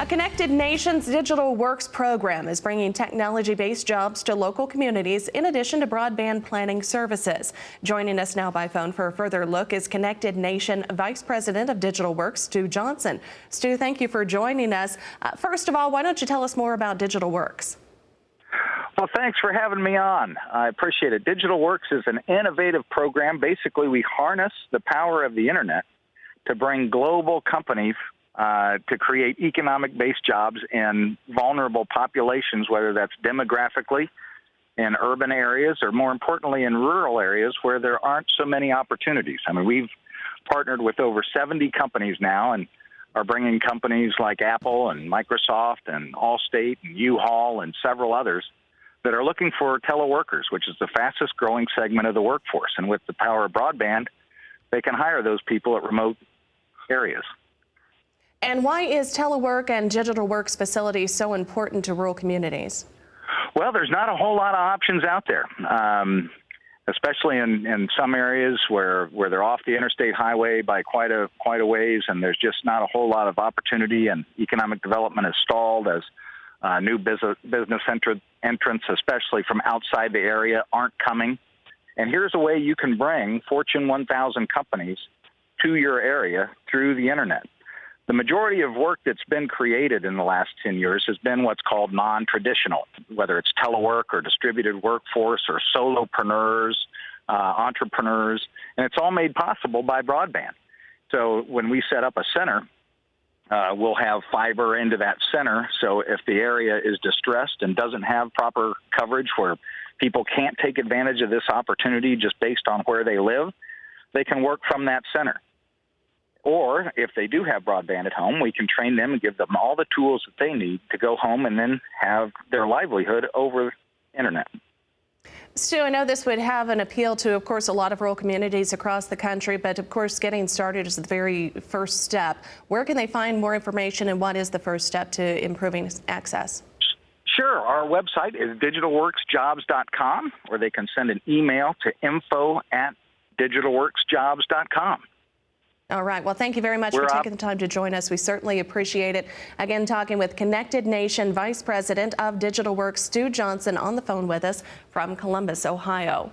A Connected Nations Digital Works program is bringing technology-based jobs to local communities in addition to broadband planning services. Joining us now by phone for a further look is Connected Nation Vice President of Digital Works, Stu Johnson. Stu, thank you for joining us. First of all, why don't you tell us more about Digital Works? Well, thanks for having me on. I appreciate it. Digital Works is an innovative program. Basically, we harness the power of the internet to bring global companies to create economic-based jobs in vulnerable populations, whether that's demographically in urban areas or, more importantly, in rural areas where there aren't so many opportunities. I mean, we've partnered with over 70 companies now and are bringing companies like Apple and Microsoft and Allstate and U-Haul and several others that are looking for teleworkers, which is the fastest growing segment of the workforce. And with the power of broadband, they can hire those people at remote areas. And why is telework and digital works facilities so important to rural communities? Well, there's not a whole lot of options out there, especially in some areas where they're off the interstate highway by quite a ways, and there's just not a whole lot of opportunity, and economic development is stalled as new business entrants, especially from outside the area, aren't coming. And here's a way you can bring Fortune 1000 companies to your area through the internet. The majority of work that's been created in the last 10 years has been what's called non-traditional, whether it's telework or distributed workforce or solopreneurs, entrepreneurs, and it's all made possible by broadband. So when we set up a center, we'll have fiber into that center, so if the area is distressed and doesn't have proper coverage where people can't take advantage of this opportunity just based on where they live, they can work from that center. Or if they do have broadband at home, we can train them and give them all the tools that they need to go home and then have their livelihood over internet. Stu, I know this would have an appeal to, of course, a lot of rural communities across the country, but of course getting started is the very first step. Where can they find more information, and what is the first step to improving access? Sure. Our website is digitalworksjobs.com, or they can send an email to info@digitalworksjobs.com. All right. Well, thank you very much for taking the time to join us. We certainly appreciate it. Again, talking with Connected Nation Vice President of Digital Works, Stu Johnson, on the phone with us from Columbus, Ohio.